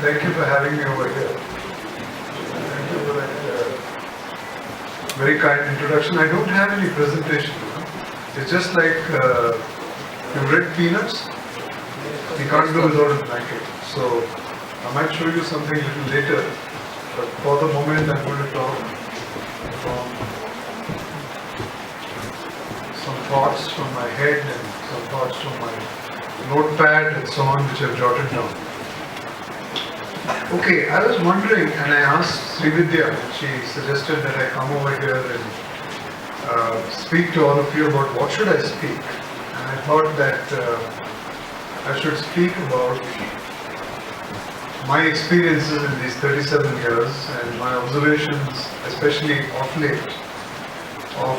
thank you for having me over here. Thank you for that very kind introduction. I don't have any presentation. It's just like you've read Peanuts. You can't do without a blanket. So I might show you something a little later. But for the moment, I'm going to talk from some thoughts from my head and some thoughts from my notepad and so on, which I've jotted down. Okay, I was wondering, and I asked Srividya, and she suggested that I come over here and speak to all of you about what should I speak. And I thought that I should speak about my experiences in these 37 years and my observations, especially of late, of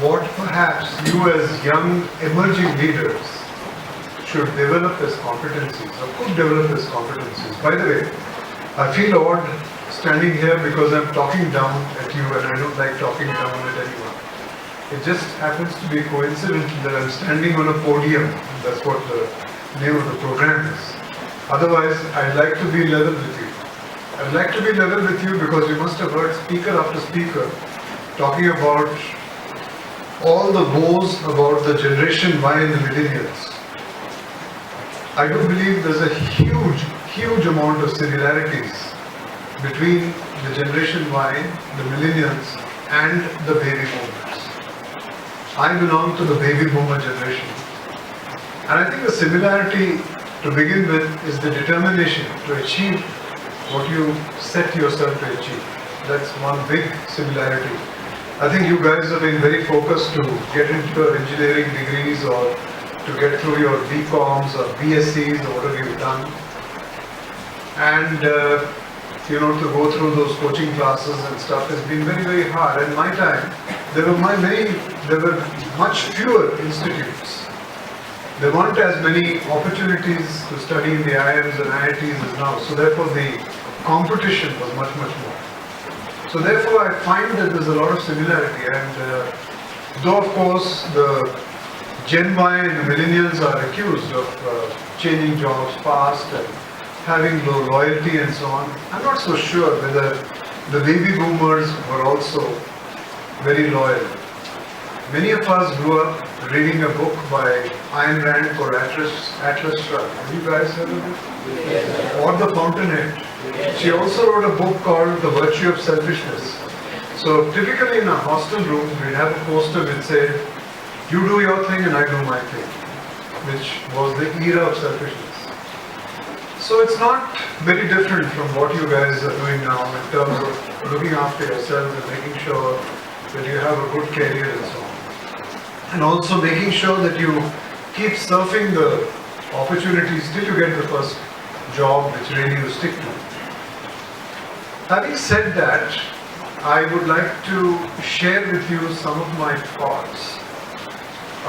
what perhaps you as young emerging leaders should develop as competencies or could develop as competencies. By the way, I feel odd standing here because I'm talking down at you and I don't like talking down at anyone. It just happens to be coincidental that I'm standing on a podium. That's what the name of the program is. Otherwise, I'd like to be level with you. I'd like to be level with you because you must have heard speaker after speaker talking about all the woes about the Generation Y and the millennials. I do believe there's a huge amount of similarities between the Generation Y, the millennials, and the baby boomers. I belong to the baby boomer generation. And I think the similarity to begin with is the determination to achieve what you set yourself to achieve. That's one big similarity. I think you guys have been very focused to get into your engineering degrees or to get through your BComs or BScs or whatever you've done. And to go through those coaching classes and stuff has been very hard. In my time, there were much fewer institutes. There weren't as many opportunities to study in the IIMs and IITs as now. So therefore the competition was much more. So therefore I find that there's a lot of similarity. And though of course the Gen Y and the millennials are accused of changing jobs fast and having low loyalty and so on, I'm not so sure whether the baby boomers were also very loyal. Many of us grew up reading a book by Ayn Rand called Atlas Shrugged. Have you guys heard of it? Yes. Or The Fountainhead. Yes. She also wrote a book called The Virtue of Selfishness. So typically in a hostel room, we'd have a poster which said, "You do your thing and I do my thing," which was the era of selfishness. So it's not very different from what you guys are doing now in terms of looking after yourself and making sure that you have a good career and so on. And also making sure that you keep surfing the opportunities till you get the first job which really you stick to. Having said that, I would like to share with you some of my thoughts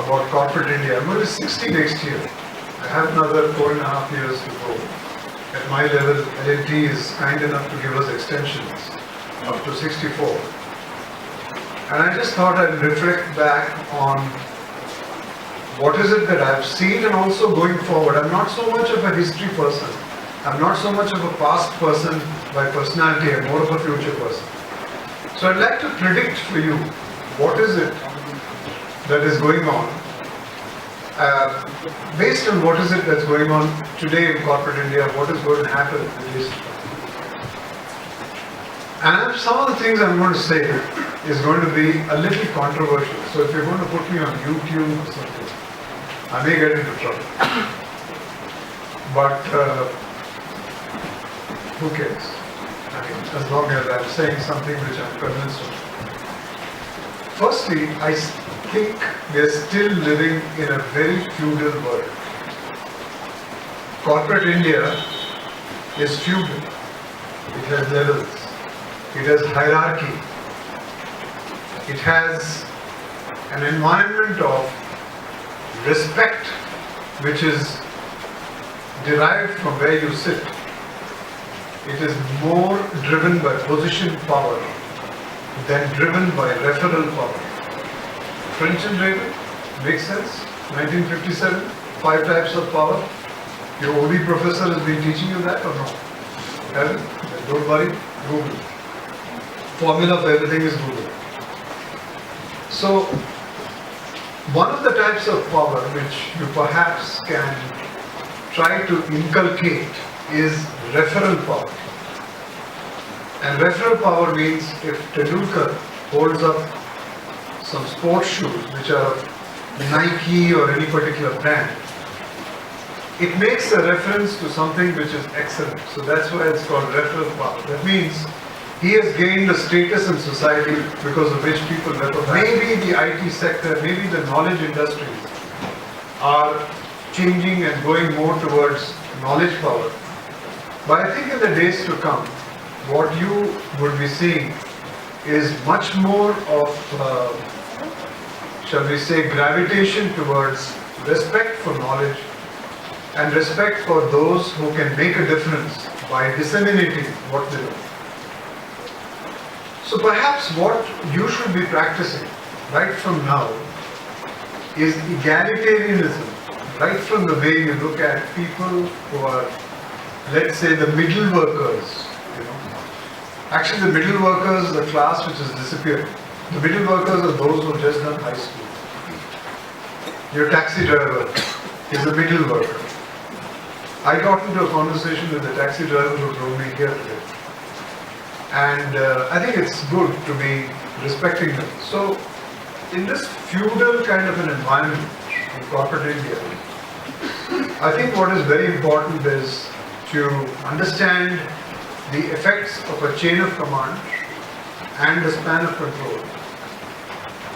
about corporate India. I'm going to be 60 next year. I have another 4.5 years to go. At my level, L&T is kind enough to give us extensions up to 64. And I just thought I'd reflect back on what is it that I've seen and also going forward. I'm not so much of a history person. I'm not so much of a past person by personality. I'm more of a future person. So I'd like to predict for you what is it that is going on. Based on what is it that's going on today in corporate India, what is going to happen in this. And some of the things I'm going to say is going to be a little controversial. So if you're going to put me on YouTube or something, I may get into trouble. But who cares? I mean, as long as I'm saying something which I'm convinced of. Firstly, I think we are still living in a very feudal world. Corporate India is feudal. It has levels. It has hierarchy. It has an environment of respect which is derived from where you sit. It is more driven by position power than driven by referral power. French and Raven, makes sense? 1957, 5 types of power. Your OB professor has been teaching you that or no? Haven't? Then don't worry, Google. Formula for everything is Google. So, one of the types of power which you perhaps can try to inculcate is referral power. And referral power means if Tendulkar holds up some sports shoes which are Nike or any particular brand, it makes a reference to something which is excellent. So that's why it's called referral power. That means he has gained a status in society because of which people refer back. Maybe the IT sector, maybe the knowledge industries are changing and going more towards knowledge power. But I think in the days to come, what you would be seeing is much more of, shall we say, gravitation towards respect for knowledge and respect for those who can make a difference by disseminating what they know. So perhaps what you should be practicing right from now is egalitarianism, right from the way you look at people who are, let's say, the middle workers. Actually, the middle workers is a class which is disappearing. The middle workers are those who have just done high school. Your taxi driver is a middle worker. I got into a conversation with the taxi driver who drove me here today. And I think it's good to be respecting them. So, in this feudal kind of an environment in corporate India, I think what is very important is to understand the effects of a chain of command and the span of control,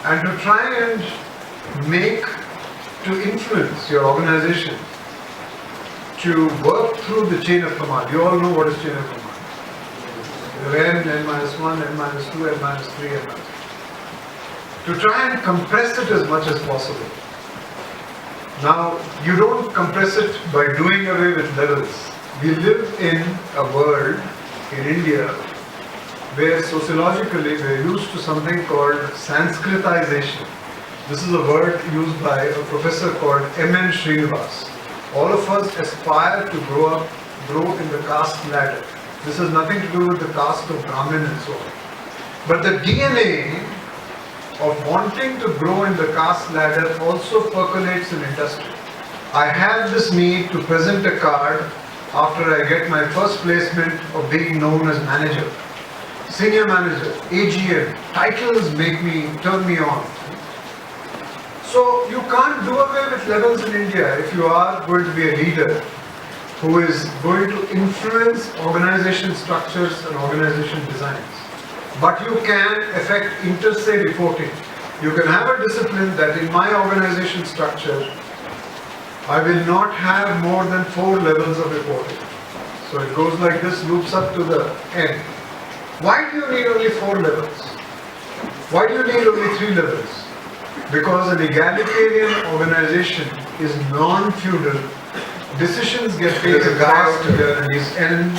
and to try and to influence your organization to work through the chain of command. You all know what is chain of command. N, N-1, N-2, N-3, N-. To try and compress it as much as possible. Now, you don't compress it by doing away with levels. We live in a world in India where sociologically we are used to something called Sanskritization. This is a word used by a professor called M.N. Srinivas. All of us aspire to grow in the caste ladder. This has nothing to do with the caste of Brahmin and so on. But the DNA of wanting to grow in the caste ladder also percolates in industry. I have this need to present a card after I get my first placement of being known as manager. Senior manager, AGM, titles turn me on. So you can't do away with levels in India if you are going to be a leader who is going to influence organization structures and organization designs. But you can affect inter-se reporting. You can have a discipline that in my organization structure, I will not have more than 4 levels of reporting. So it goes like this, loops up to the end. Why do you need only 4 levels? Why do you need only 3 levels? Because an egalitarian organization is non-feudal. Decisions get taken faster here, and his N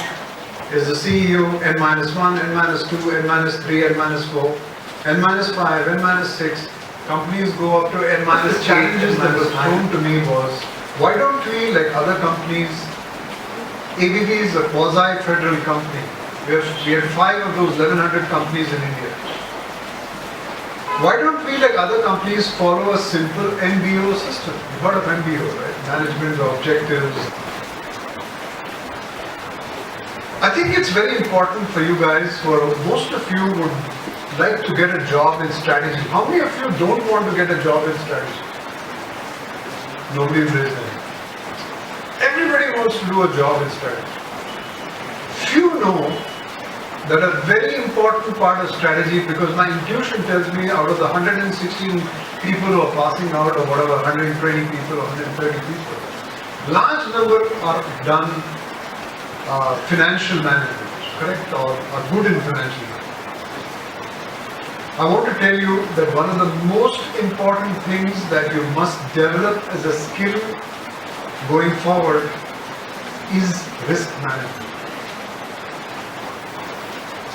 is the CEO, N-1, N-2, N-3, N-4, N-5, N-6. Companies go up to N-8. Challenges that was thrown to me was, why don't we, like other companies, ABB is a quasi-federal company. We had 5 of those 1100 companies in India. Why don't we, like other companies, follow a simple MBO system? You've heard of MBO, right? Management Objectives. I think it's very important for you guys, for most of you would like to get a job in strategy. How many of you don't want to get a job in strategy? Nobody raised their hand. Everybody wants to do a job in strategy. Few know that a very important part of strategy, because my intuition tells me out of the 116 people who are passing out, or whatever, 120 people or 130 people, large number are done financial management, correct, or are good in financial management. I want to tell you that one of the most important things that you must develop as a skill going forward is risk management.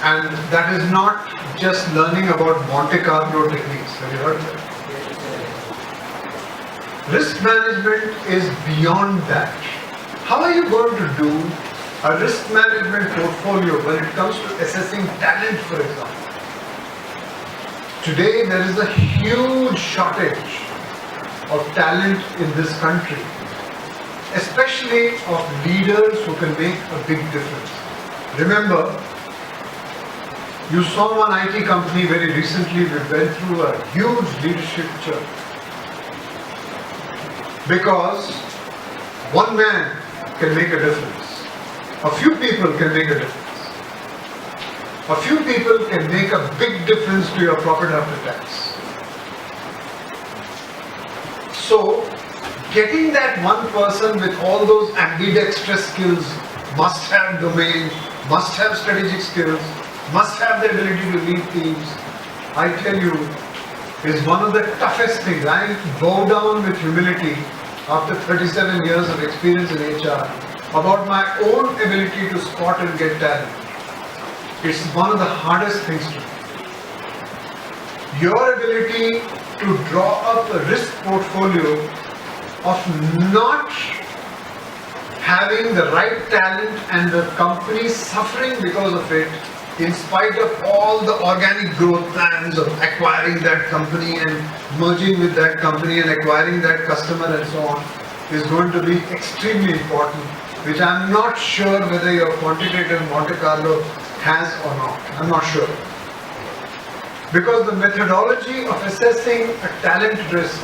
And that is not just learning about Monte Carlo techniques. Have you heard that? Risk management is beyond that. How are you going to do a risk management portfolio when it comes to assessing talent, for example? Today there is a huge shortage of talent in this country, especially of leaders who can make a big difference. Remember, you saw one IT company very recently, we went through a huge leadership churn. Because one man can make a difference. A few people can make a difference. A few people can make a big difference to your profit after tax. So, getting that one person with all those ambidextrous skills, must have domain, must have strategic skills, must have the ability to lead teams, I tell you, is one of the toughest things. I bow down with humility after 37 years of experience in HR about my own ability to spot and get talent. It's one of the hardest things to do. Your ability to draw up a risk portfolio of not having the right talent and the company suffering because of it, in spite of all the organic growth plans of acquiring that company and merging with that company and acquiring that customer and so on, is going to be extremely important, which I'm not sure whether your quantitative Monte Carlo has or not. I'm not sure. Because the methodology of assessing a talent risk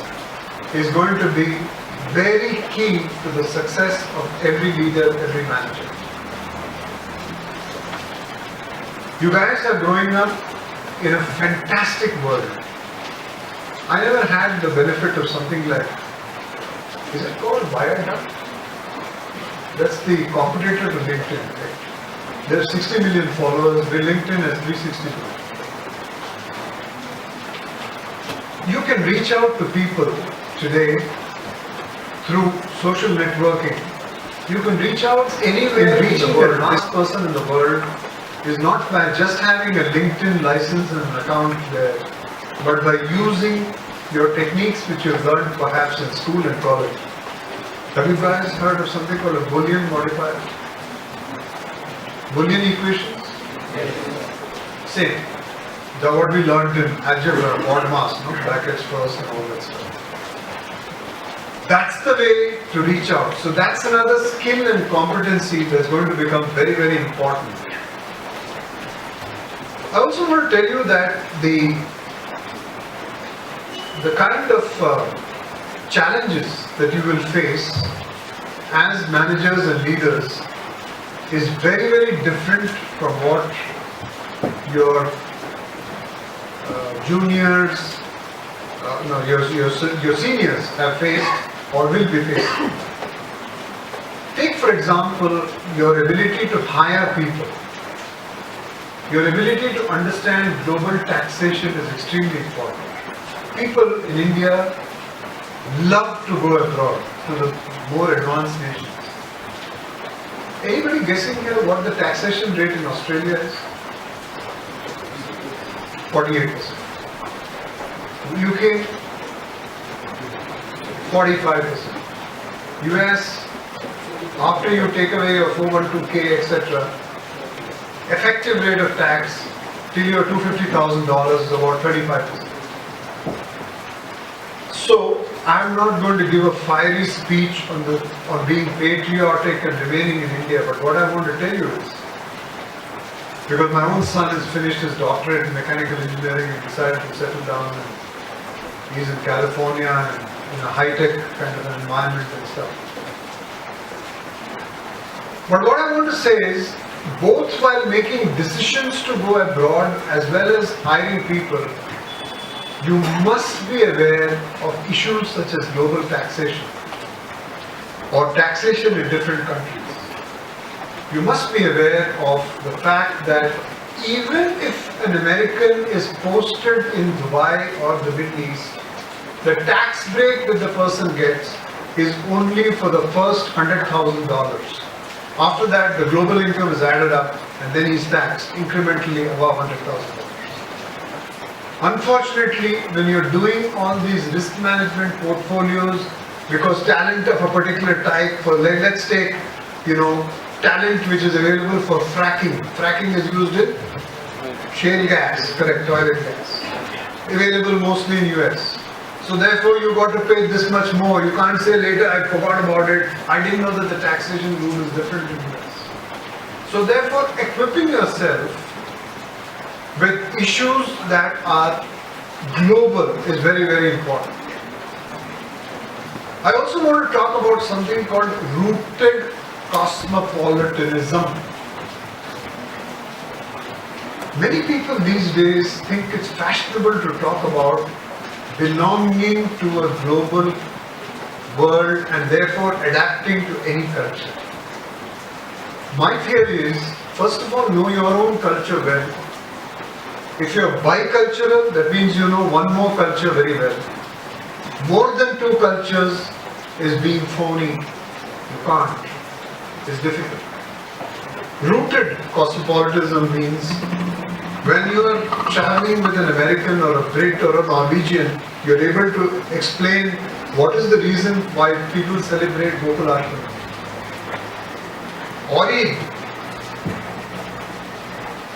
is going to be very key to the success of every leader, every manager. You guys are growing up in a fantastic world. I never had the benefit of something like, is it called Viaduct? That's the competitor to LinkedIn, right? There are 60 million followers, where LinkedIn has 360 million. You can reach out to people today through social networking. You can reach out anywhere in the world. This person in the world is not by just having a LinkedIn license and an account there, but by using your techniques which you've learned perhaps in school and college. Have you guys heard of something called a Boolean modifier? Boolean equations? Yes. Same. The what we learned in algebra, BODMAS, no? Brackets first and all that stuff. That's the way to reach out. So that's another skill and competency that's going to become very, very important. I also want to tell you that the kind of challenges that you will face as managers and leaders is very, very different from what your juniors, your seniors have faced or will be facing. Take for example your ability to hire people. Your ability to understand global taxation is extremely important. People in India love to go abroad to the more advanced nations. Anybody guessing here what the taxation rate in Australia is? 48%. UK, 45%. US, after you take away your 401k, etc., effective rate of tax till your $250,000 is about 35%. So, I'm not going to give a fiery speech on being patriotic and remaining in India, but what I want to tell you is, because my own son has finished his doctorate in mechanical engineering and decided to settle down, and he's in California and in a high-tech kind of an environment and stuff. But what I want to say is, both while making decisions to go abroad as well as hiring people, you must be aware of issues such as global taxation or taxation in different countries. You must be aware of the fact that even if an American is posted in Dubai or the Middle East, the tax break that the person gets is only for the first $100,000. After that, the global income is added up and then he's taxed incrementally above $100,000. Unfortunately, when you're doing all these risk management portfolios, because talent of a particular type, for let's take talent which is available for fracking. Fracking is used in shale gas, correct, oil and gas. Available mostly in US. So therefore you got to pay this much more. You can't say later, I forgot about it. I didn't know that the taxation rule is different in US. So therefore equipping yourself with issues that are global is very, very important. I also want to talk about something called rooted cosmopolitanism. Many people these days think it's fashionable to talk about belonging to a global world and therefore adapting to any culture. My theory is, first of all, know your own culture well. If you're bicultural, that means you know one more culture very well. More than two cultures is being phony. You can't. It's difficult. Rooted cosmopolitanism means when you are traveling with an American or a Brit or a Norwegian, you're able to explain what is the reason why people celebrate Gokul Ashtami or Eid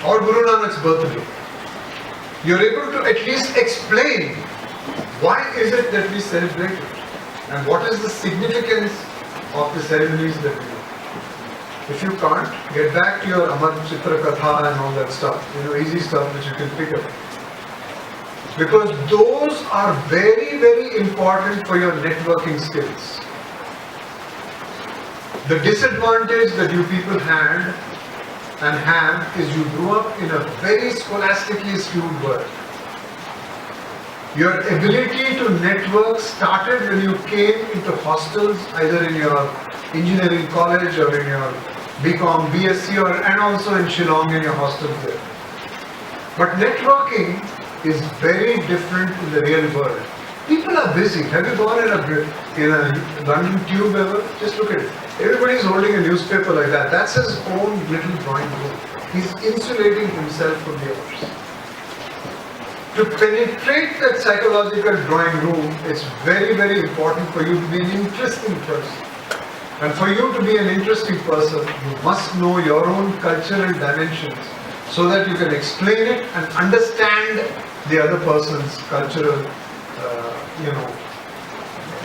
or Guru Nanak's birthday. You're able to at least explain why is it that we celebrate it and what is the significance of the ceremonies that we do. If you can't, get back to your Amar Chitra Katha and all that stuff, easy stuff which you can pick up. Because those are very, very important for your networking skills. The disadvantage that you people had and have is you grew up in a very scholastically skewed world. Your ability to network started when you came into hostels, either in your engineering college or in your BCom, BSc and also in Shillong in your hostels there. But networking is very different in the real world. People are busy. Have you gone in a London tube ever? Just look at it. Everybody is holding a newspaper like that. That's his own little drawing room. He's insulating himself from the others. To penetrate that psychological drawing room, it's very, very important for you to be an interesting person. And for you to be an interesting person, you must know your own cultural dimensions so that you can explain it and understand the other person's cultural,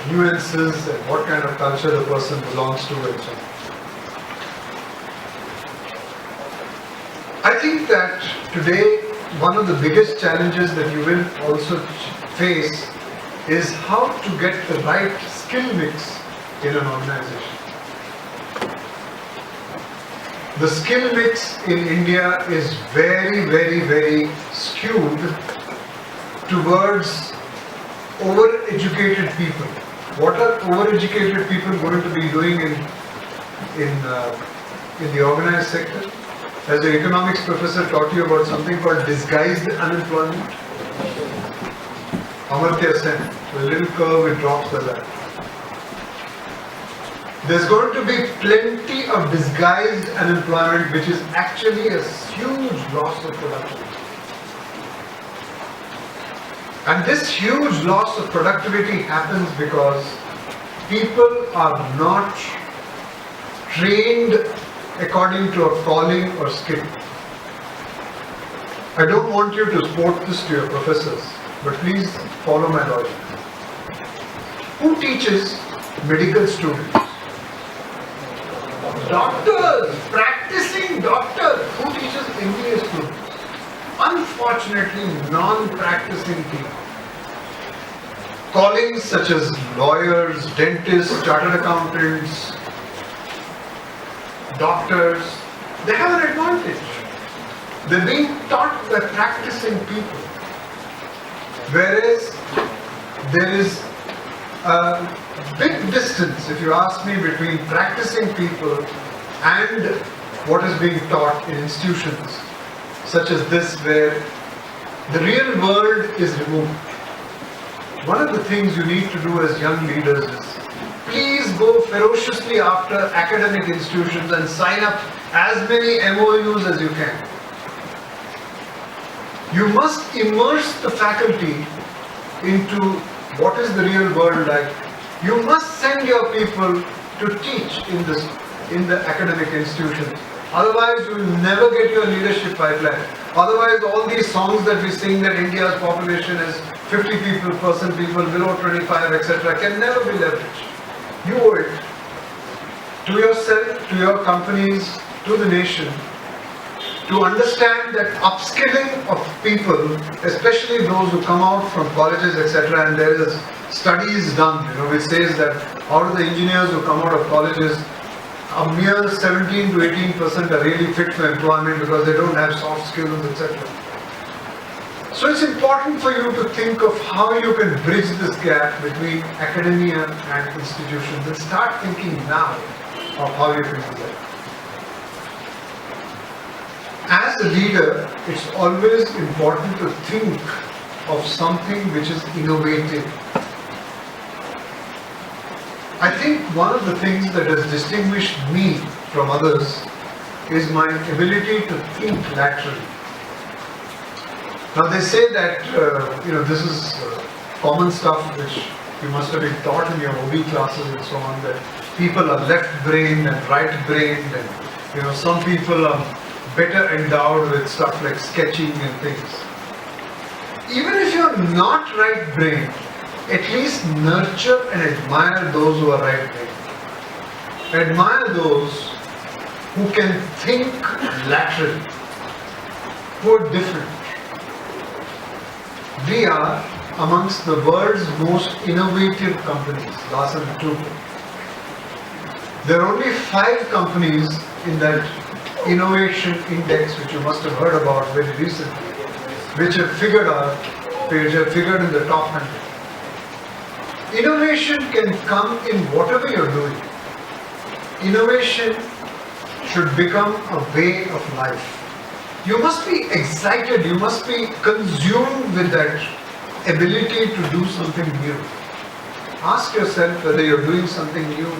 nuances and what kind of culture the person belongs to and so on. I think that today one of the biggest challenges that you will also face is how to get the right skill mix in an organization. The skill mix in India is very, very, very skewed towards over-educated people. What are over-educated people going to be doing in the organized sector? Has the economics professor taught you about something called disguised unemployment? Amartya Sen, the little curve it drops like that. There's going to be plenty of disguised unemployment, which is actually a huge loss of productivity. And this huge loss of productivity happens because people are not trained according to a calling or skill. I don't want you to quote this to your professors, but please follow my logic. Who teaches medical students? Doctors, practicing doctors. Who teaches MBA students? Unfortunately, non-practicing people. Callings such as lawyers, dentists, chartered accountants, doctors, they have an advantage. They're being taught by practicing people. Whereas there is a big distance, if you ask me, between practicing people and what is being taught in institutions such as this, where the real world is removed. One of the things you need to do as young leaders is please go ferociously after academic institutions and sign up as many MOUs as you can. You must immerse the faculty into what is the real world like. You must send your people to teach in this in the academic institutions. Otherwise, you will never get your leadership pipeline. Otherwise, all these songs that we sing that India's population is 50% people below 25, etc., can never be leveraged. You owe it to yourself, to your companies, to the nation, to understand that upskilling of people, especially those who come out from colleges, etc., and there is studies done, which says that out of the engineers who come out of colleges, a mere 17 to 18% are really fit for employment because they don't have soft skills, etc. So it's important for you to think of how you can bridge this gap between academia and institutions, and start thinking now of how you can do that. As a leader, it's always important to think of something which is innovative. I think one of the things that has distinguished me from others is my ability to think laterally. Now they say that, this is common stuff which you must have been taught in your OB classes and so on, that people are left-brained and right-brained, and some people are better endowed with stuff like sketching and things. Even if you're not right-brained, at least nurture and admire those who are right-brained. Admire those who can think laterally, who are different. We are amongst the world's most innovative companies, Larsen & Toubro. There are only 5 companies in that innovation index, which you must have heard about very recently, which have figured in the top 100. Innovation can come in whatever you're doing. Innovation should become a way of life. You must be excited, you must be consumed with that ability to do something new. Ask yourself whether you're doing something new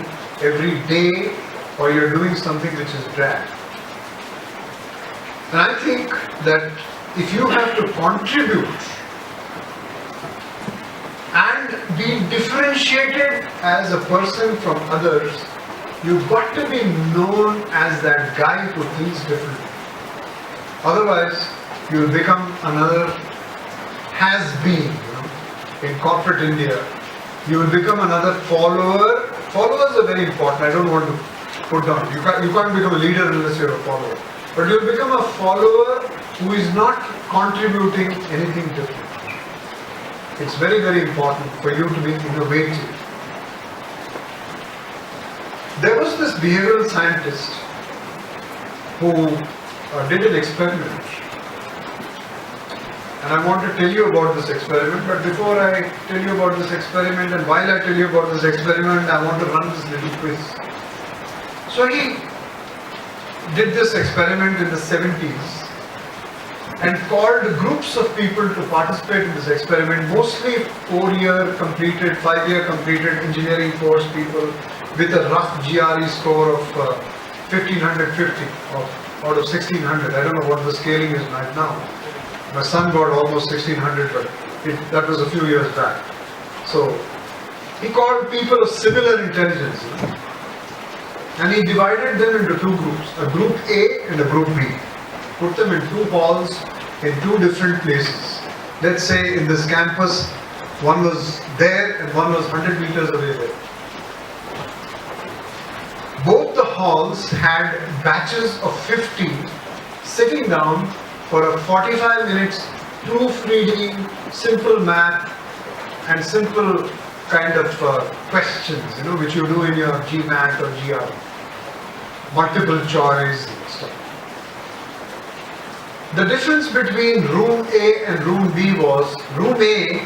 every day or you're doing something which is drab. And I think that if you have to contribute and be differentiated as a person from others, you've got to be known as that guy who thinks differently. Otherwise, you will become another has-been. In corporate India, you will become another follower. Followers are very important. I don't want to put down. You can't become a leader unless you're a follower. But you'll become a follower who is not contributing anything different. It's very, very important for you to be innovative. There was this behavioral scientist who did an experiment. And I want to tell you about this experiment, but before I tell you about this experiment, and while I tell you about this experiment, I want to run this little quiz. So he did this experiment in the 70s and called groups of people to participate in this experiment, mostly 4-year completed, 5-year completed engineering course people with a rough GRE score of 1550 out of 1600. I don't know what the scaling is right now. My son got almost 1600, but that was a few years back. So he called people of similar intelligence, and he divided them into 2 groups, a group A and a group B. Put them in 2 halls in 2 different places. Let's say in this campus, one was there and one was 100 meters away there. Both the halls had batches of 50 sitting down for a 45 minutes proofreading, simple math and simple kind of questions, which you do in your GMAT or GR. Multiple choice and stuff. The difference between room A and room B was, room A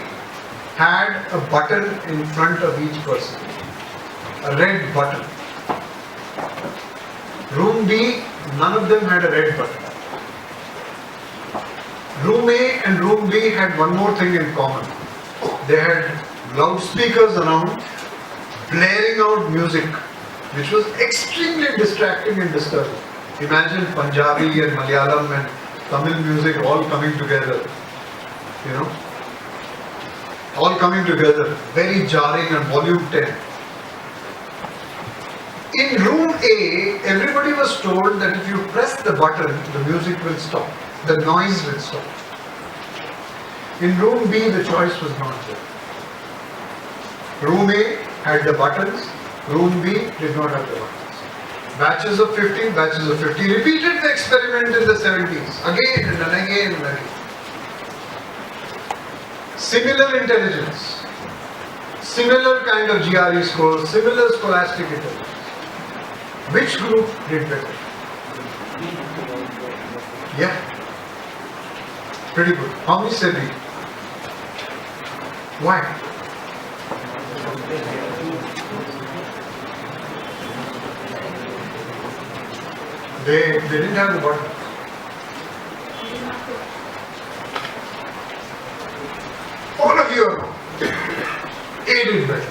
had a button in front of each person, a red button. Room B, none of them had a red button. Room A and Room B had one more thing in common. They had loudspeakers around, blaring out music, which was extremely distracting and disturbing. Imagine Punjabi and Malayalam and Tamil music all coming together, all coming together, very jarring and volume 10. In room A, everybody was told that if you press the button, the music will stop, the noise will stop. In room B, the choice was not there. Room A had the buttons, room B did not have the buttons. Batches of 50, batches of 50 repeated the experiment in the 70s, again and again and again. Similar intelligence, similar kind of GRE scores, similar scholastic intelligence. Which group did better? Yeah. Pretty good. How many say B? Why? They didn't have the button. All of you are wrong. A did better.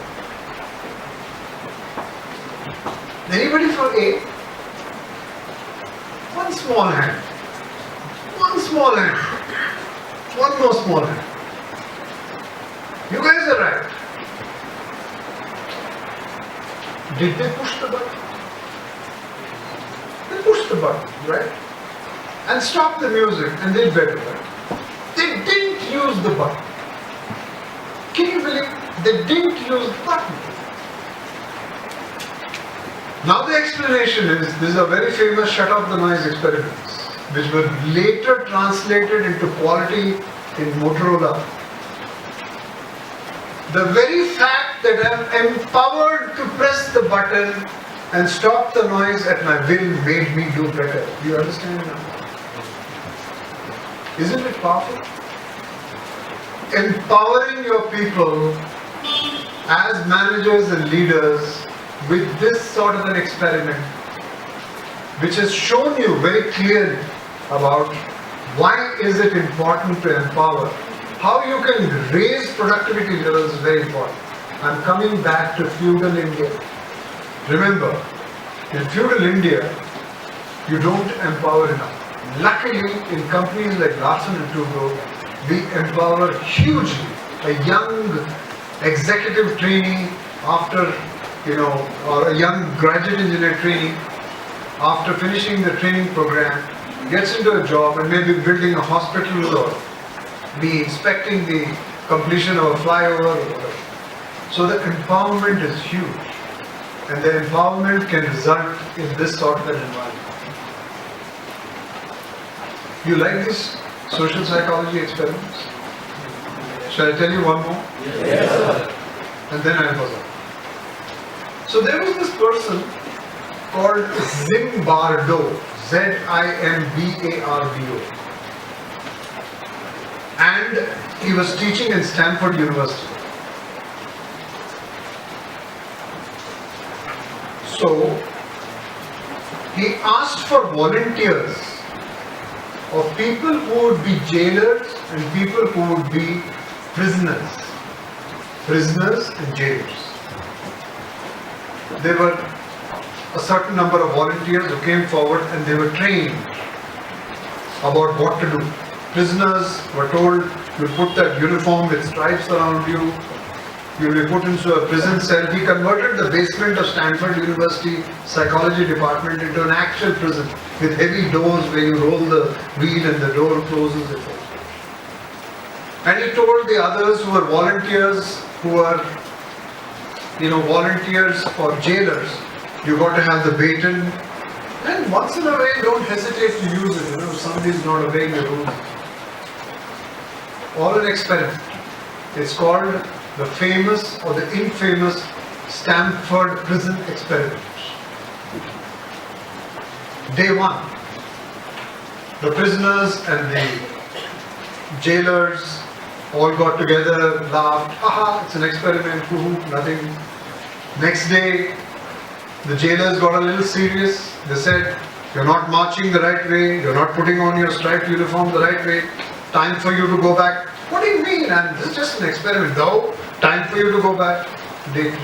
Anybody for A? One small hand. One small hand. One more small hand. You guys are right. Did they push the button? They pushed the button, right? And stopped the music and did better, right? They didn't use the button. Can you believe? They didn't use the button. Now the explanation is, these are very famous shut off the noise experiments, which were later translated into quality in Motorola. The very fact that I am empowered to press the button and stop the noise at my will made me do better. Do you understand now? Isn't it powerful? Empowering your people as managers and leaders with this sort of an experiment, which has shown you very clearly about why is it important to empower. How you can raise productivity levels is very important. I'm coming back to feudal India. Remember, in feudal India, you don't empower enough. Luckily, in companies like Larsen & Toubro, we empower hugely. A young executive trainee after, or a young graduate engineer trainee after finishing the training program gets into a job and maybe building a hospital or be inspecting the completion of a flyover or whatever. So the empowerment is huge. And the empowerment can result in this sort of an environment. You like these social psychology experiments? Shall I tell you one more? Yes, sir. And then I'll go on. So there was this person called Zimbardo, Zimbardo. And he was teaching in Stanford University. So he asked for volunteers of people who would be jailers and people who would be prisoners. Prisoners and jailers. There were a certain number of volunteers who came forward and they were trained about what to do. Prisoners were told, you put that uniform with stripes around you, you'll be put into a prison cell. He converted the basement of Stanford University psychology department into an actual prison with heavy doors where you roll the wheel and the door closes it. And he told the others who were volunteers, who were volunteers for jailers, you got to have the baton, and once in a while don't hesitate to use it, if somebody's not obeying the rules. All an experiment. It's called the famous or the infamous Stanford Prison Experiment. Day one, the prisoners and the jailers all got together, laughed, haha, it's an experiment, nothing. Next day, the jailers got a little serious. They said, you're not marching the right way, you're not putting on your striped uniform the right way, time for you to go back. What do you mean? And this is just an experiment. No, time for you to go back. Day 3.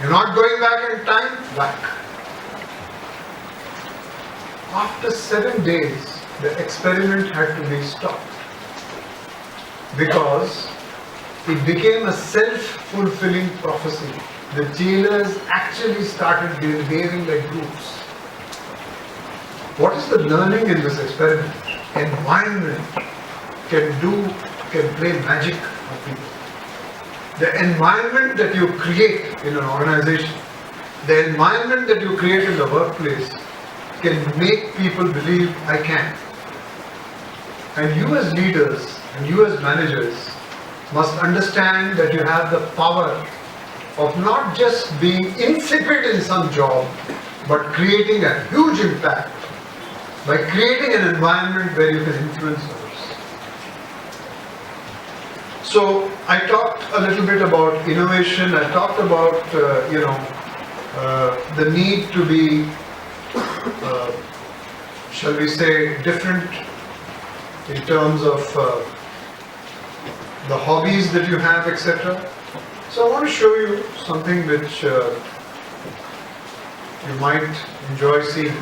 You're not going back in time? Back. After 7 days, the experiment had to be stopped. Because it became a self-fulfilling prophecy. The jailers actually started behaving like groups. What is the learning in this experiment? Environment can play magic on people. The environment that you create in an organization, the environment that you create in the workplace can make people believe I can. And you as leaders and you as managers must understand that you have the power of not just being insipid in some job, but creating a huge impact by creating an environment where you can influence others. So I talked a little bit about innovation. I talked about the need to be, shall we say, different in terms of the hobbies that you have, etc. So I want to show you something which you might enjoy seeing.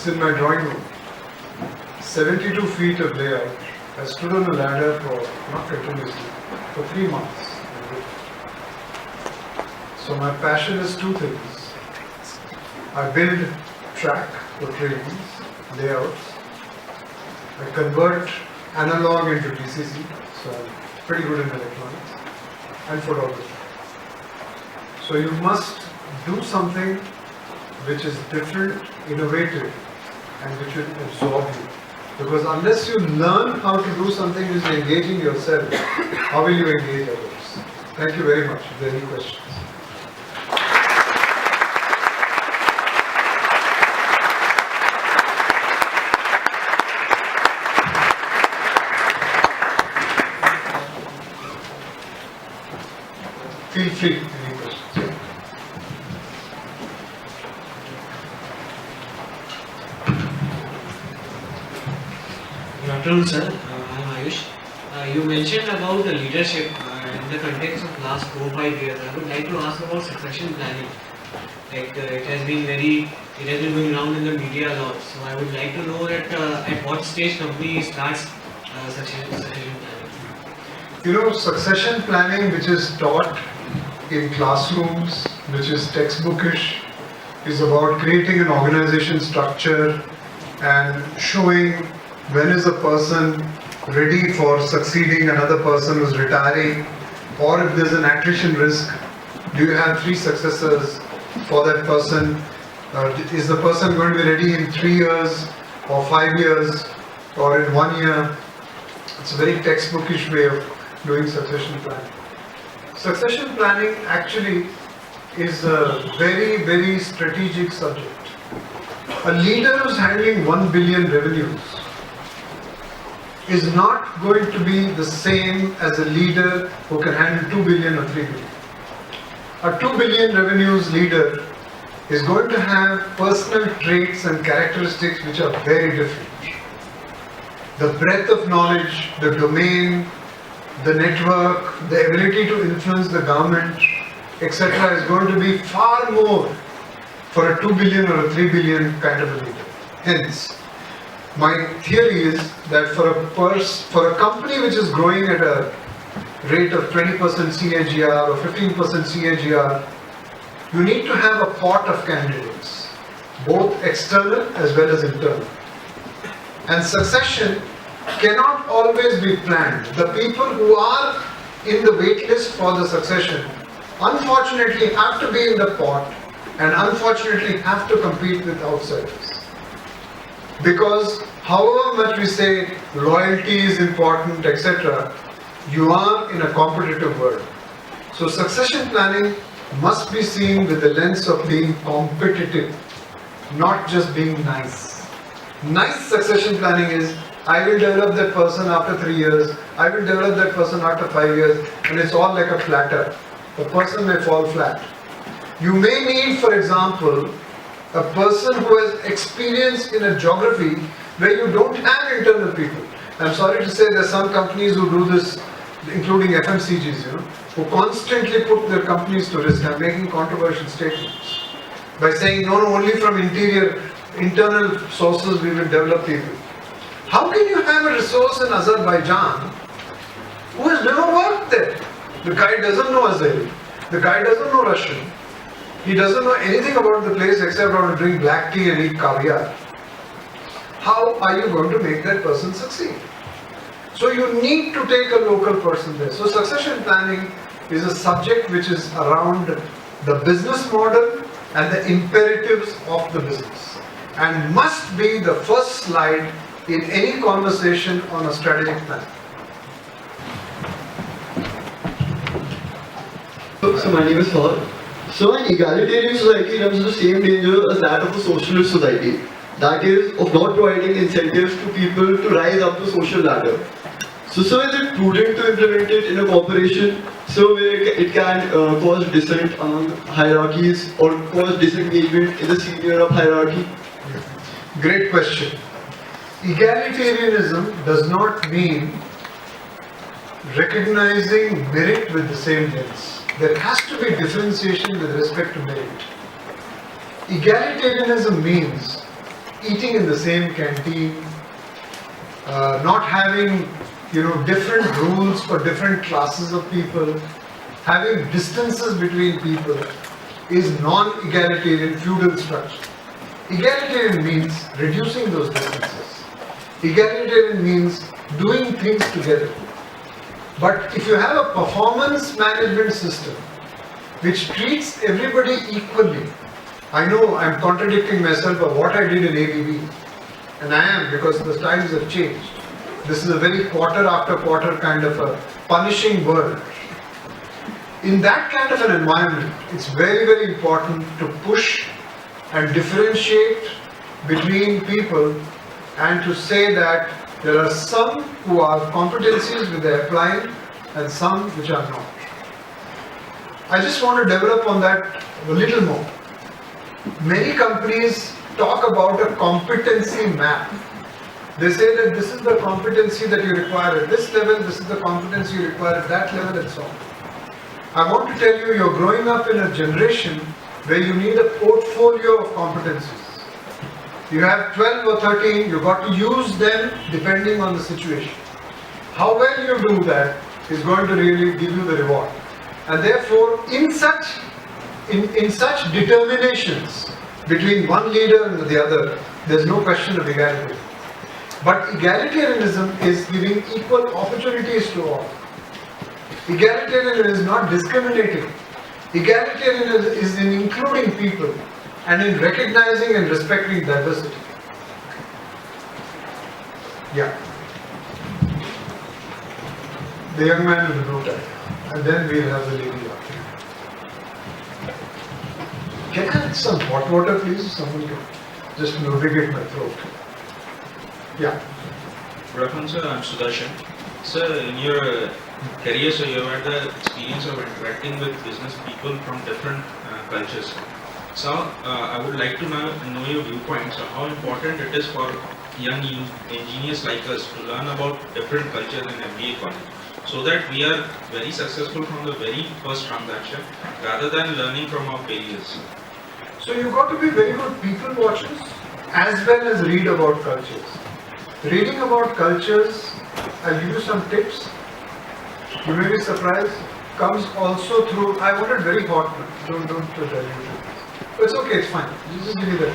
It's in my drawing room. 72 feet of layout. I stood on a ladder for, not continuously, for 3 months. So my passion is two things. I build track for trains, layouts. I convert analog into DCC, so I'm pretty good in electronics, and photography. So you must do something which is different, innovative, and which will absorb you. Because unless you learn how to do something which is engaging yourself, how will you engage others? Thank you very much. If there are any questions? Feel free. Any questions? Good afternoon, sir. I'm Ayush. You mentioned about the leadership in the context of last 4-5 years. I would like to ask about succession planning. Like it has been going around in the media a lot. So I would like to know that at what stage company starts succession planning. You know, succession planning, which is taught in classrooms, which is textbookish, is about creating an organization structure and showing when is a person ready for succeeding another person who's retiring, or if there's an attrition risk, do you have 3 successors for that person? Is the person going to be ready in 3 years or 5 years or in 1 year? It's a very textbookish way of doing succession planning. Succession planning actually is a very, very strategic subject. A leader who's handling 1 billion revenues is not going to be the same as a leader who can handle 2 billion or 3 billion. A 2 billion revenues leader is going to have personal traits and characteristics which are very different. The breadth of knowledge, the domain, the network, the ability to influence the government, etc. is going to be far more for a 2 billion or a 3 billion kind of a leader. Hence, my theory is that for a company which is growing at a rate of 20% CAGR or 15% CAGR, you need to have a pot of candidates, both external as well as internal. And succession cannot always be planned. The people who are in the wait list for the succession unfortunately have to be in the pot and unfortunately have to compete with outsiders. Because however much we say loyalty is important, etc., you are in a competitive world. So succession planning must be seen with the lens of being competitive, not just being nice. Nice succession planning is, I will develop that person after 3 years, I will develop that person after 5 years, and it's all like a platter. The person may fall flat. You may need, for example, a person who has experience in a geography where you don't have internal people. I'm sorry to say there are some companies who do this, including FMCGs, who constantly put their companies to risk. I'm making controversial statements by saying, no, only from internal sources we will develop people. How can you have a resource in Azerbaijan who has never worked there? The guy doesn't know Azeri. The guy doesn't know Russian. He doesn't know anything about the place except how to drink black tea and eat caviar. How are you going to make that person succeed? So you need to take a local person there. So succession planning is a subject which is around the business model and the imperatives of the business, and must be the first slide in any conversation on a strategic plan. So my name is Thor. So an egalitarian society runs the same danger as that of a socialist society. That is, of not providing incentives to people to rise up the social ladder. So is it prudent to implement it in a corporation so where it can cause dissent among hierarchies or cause disengagement in the senior up hierarchy? Great question. Egalitarianism does not mean recognizing merit with the same lens. There has to be differentiation with respect to merit. Egalitarianism means eating in the same canteen, not having, different rules for different classes of people, having distances between people is non-egalitarian feudal structure. Egalitarian means reducing those distances. Egalitarian means doing things together. But if you have a performance management system which treats everybody equally, I know I'm contradicting myself of what I did in ABB, and I am, because the times have changed. This is a very quarter after quarter kind of a punishing world. In that kind of an environment, it's very, very important to push and differentiate between people and to say that there are some who have competencies which they are applying and some which are not. I just want to develop on that a little more. Many companies talk about a competency map. They say that this is the competency that you require at this level, this is the competency you require at that level, and so on. I want to tell you, you're growing up in a generation where you need a portfolio of competencies. You have 12 or 13, you've got to use them depending on the situation. How well you do that is going to really give you the reward. And therefore, in such determinations between one leader and the other, there's no question of equality. But egalitarianism is giving equal opportunities to all. Egalitarianism is not discriminating. Egalitarianism is in including people and in recognizing and respecting diversity. Yeah. The young man with the blue tie. And then we'll have the lady up here. Can I have some hot water, please? Someone can just lubricate my throat. Yeah. Good afternoon, sir. I'm Sudarshan. Sir, in your career, so you have had the experience of interacting with business people from different cultures. So, I would like to know your viewpoints on how important it is for young engineers like us to learn about different cultures in MBA college, so that we are very successful from the very first transaction, rather than learning from our failures. So you've got to be very good people watchers as well as read about cultures. Reading about cultures, I'll give you some tips. You may be surprised. Comes also through, I want it very hot. Don't dilute it. It's okay, it's fine. Just give me that.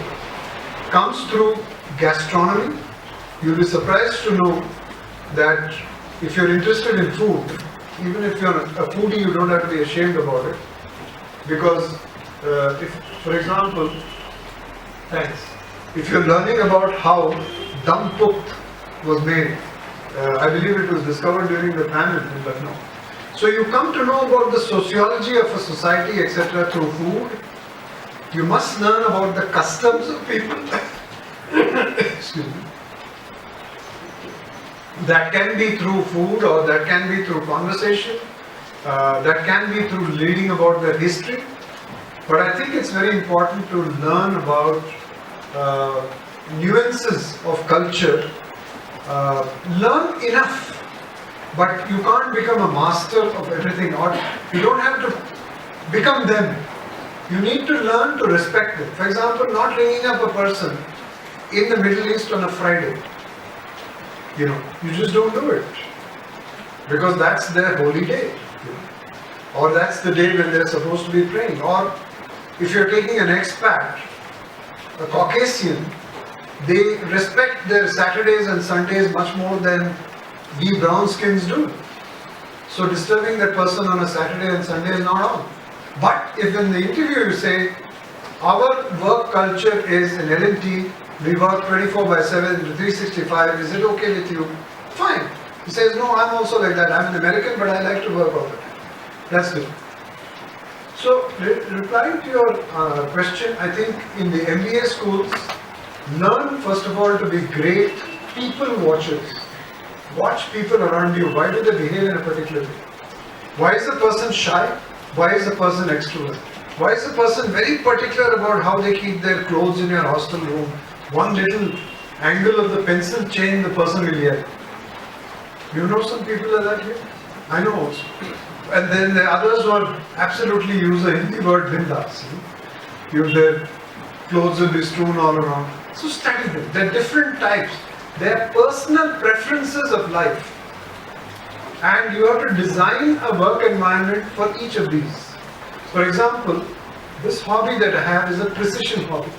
Comes through gastronomy. You'll be surprised to know that if you're interested in food, even if you're a foodie, you don't have to be ashamed about it. Because if, for example, thanks. If you're learning about how dum pukht was made, I believe it was discovered during the famine in Lucknow. So you come to know about the sociology of a society, etc. through food. You must learn about the customs of people. Excuse me. That can be through food, or that can be through conversation, that can be through reading about their history. But I think it's very important to learn about nuances of culture. Learn enough, but you can't become a master of everything, or you don't have to become them. You need to learn to respect them. For example, not ringing up a person in the Middle East on a Friday. You just don't do it, because that's their holy day, or that's the day when they're supposed to be praying. Or if you're taking an expat, a Caucasian, they respect their Saturdays and Sundays much more than we brownskins do. So disturbing that person on a Saturday and Sunday is not on. But if in the interview you say, our work culture is in L&T, we work 24/7, 365, is it okay with you? Fine. He says, no, I'm also like that. I'm an American, but I like to work all the time. That's good. So, replying to your question, I think in the MBA schools, learn first of all to be great people watchers. Watch people around you. Why do they behave in a particular way? Why is the person shy? Why is the person extrovert? Why is the person very particular about how they keep their clothes in your hostel room? One little angle of the pencil chain, the person will yell. You know some people like that here? I know also. And then the others who are absolutely use the Hindi word bindas. Their clothes will be strewn all around. So study them. There are different types. There are personal preferences of life. And you have to design a work environment for each of these. For example, this hobby that I have is a precision hobby.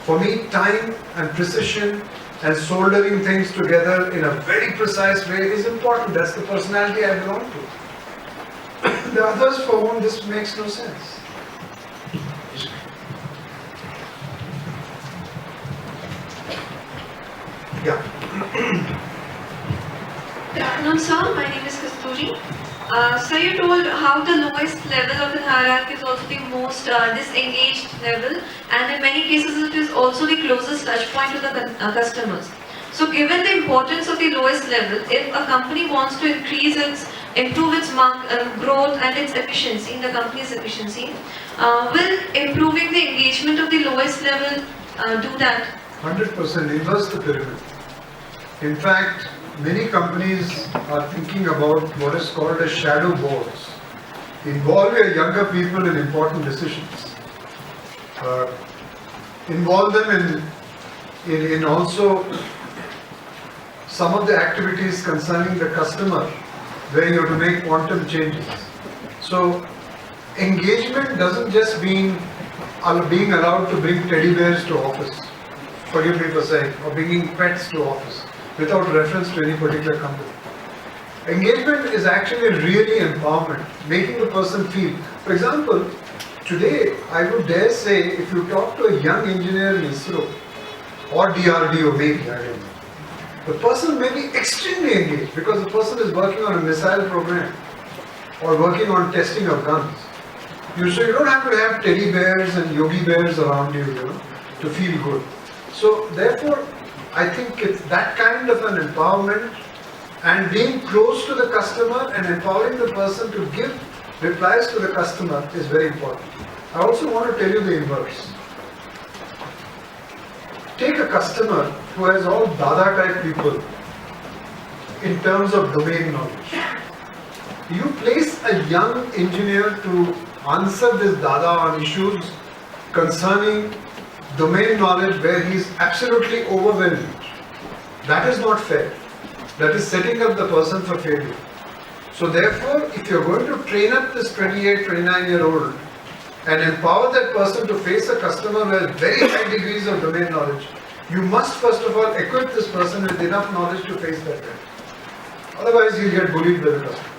For me, time and precision and soldering things together in a very precise way is important. That's the personality I belong to. The others for whom this makes no sense. Yeah. Good afternoon, sir. My name is Kasturi. So you told how the lowest level of the hierarchy is also the most disengaged level, and in many cases it is also the closest touch point to the customers. So given the importance of the lowest level, if a company wants to improve its growth and its efficiency, in the company's efficiency, will improving the engagement of the lowest level do that? 100% inverse the pyramid. In fact, many companies are thinking about what is called as shadow boards, involving younger people in important decisions. Involve them in also some of the activities concerning the customer, where you have to make quantum changes. So, engagement doesn't just mean being allowed to bring teddy bears to office, forgive me for saying, or bringing pets to office, without reference to any particular company. Engagement is actually really empowerment, making the person feel. For example, today I would dare say if you talk to a young engineer in ISRO or DRDO maybe, I don't know, the person may be extremely engaged because the person is working on a missile program or working on testing of guns. So you don't have to have teddy bears and yogi bears around you, to feel good. So therefore, I think it's that kind of an empowerment and being close to the customer and empowering the person to give replies to the customer is very important. I also want to tell you the inverse. Take a customer who has all Dada type people in terms of domain knowledge. You place a young engineer to answer this Dada on issues concerning domain knowledge where he is absolutely overwhelmed. That is not fair. That is setting up the person for failure. So therefore, if you are going to train up this 28, 29-year-old and empower that person to face a customer who has very high degrees of domain knowledge, you must first of all equip this person with enough knowledge to face that guy. Otherwise, he'll get bullied by the customer.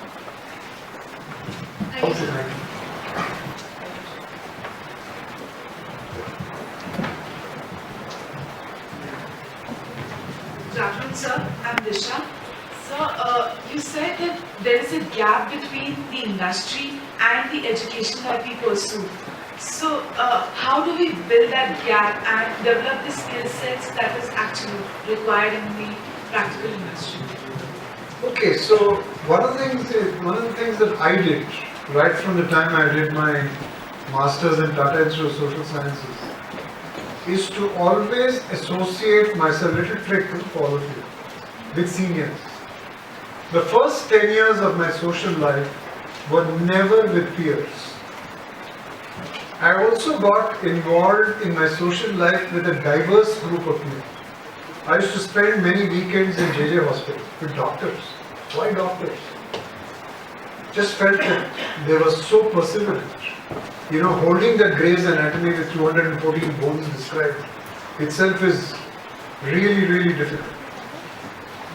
Thank you, sir. Thank you. Good afternoon, sir. I'm Disha. Sir, you said that there is a gap between the industry and the education that we pursue. So, how do we build that gap and develop the skill sets that is actually required in the practical industry? Okay, so one of the things that I did right from the time I did my masters in Tata Institute of Social Sciences is to always associate myself, little trick for all of you, with seniors. The first 10 years of my social life were never with peers. I also got involved in my social life with a diverse group of people. I used to spend many weekends in JJ Hospital with doctors. Why doctors? Just felt that they were so perseverant. Holding that Gray's Anatomy with 214 bones described itself is really, really difficult.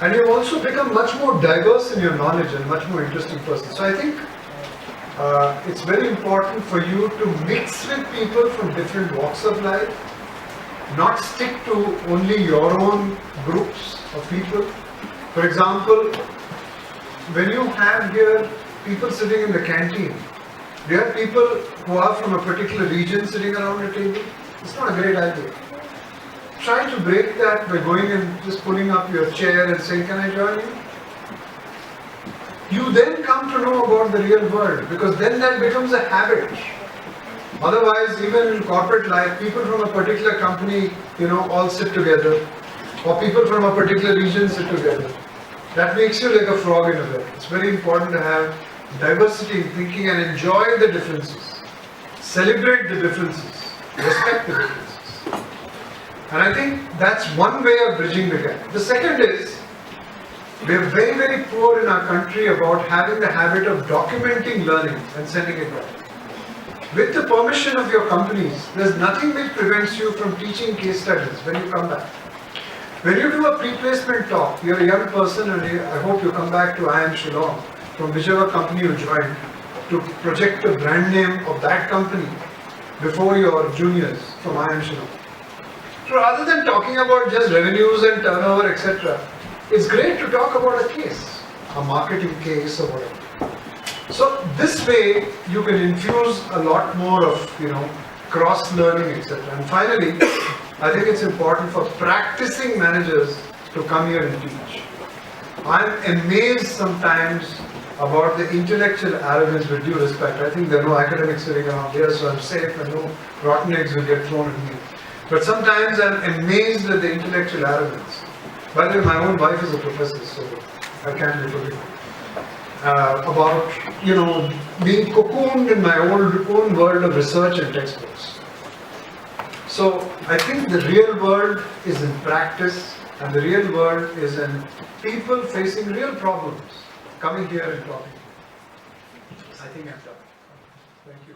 And you also become much more diverse in your knowledge and much more interesting person. So I think it's very important for you to mix with people from different walks of life, not stick to only your own groups of people. For example, when you have here people sitting in the canteen, you have people who are from a particular region sitting around a table. It's not a great idea. Try to break that by going and just pulling up your chair and saying, "Can I join you?" You then come to know about the real world, because then that becomes a habit. Otherwise, even in corporate life, people from a particular company, all sit together, or people from a particular region sit together. That makes you like a frog in a bed. It's very important to have diversity in thinking and enjoy the differences. Celebrate the differences. Respect the differences. And I think that's one way of bridging the gap. The second is, we're very, very poor in our country about having the habit of documenting learning and sending it back. With the permission of your companies, there's nothing which prevents you from teaching case studies when you come back. When you do a pre-placement talk, you're a young person and I hope you come back to IIM Shillong from whichever company you joined to project the brand name of that company before your juniors from IIM Shillong. So rather than talking about just revenues and turnover, etc., it's great to talk about a case, a marketing case or whatever. So this way you can infuse a lot more of, cross-learning, etc. And finally, I think it's important for practicing managers to come here and teach. I'm amazed sometimes about the intellectual arrogance, with due respect. I think there are no academics sitting around here, so I'm safe and no rotten eggs will get thrown at me. But sometimes I'm amazed at the intellectual arrogance. By the way, my own wife is a professor, so I can't be forgiven. About, being cocooned in my own world of research and textbooks. So I think the real world is in practice, and the real world is in people facing real problems, coming here and talking. I think I'm done. Thank you.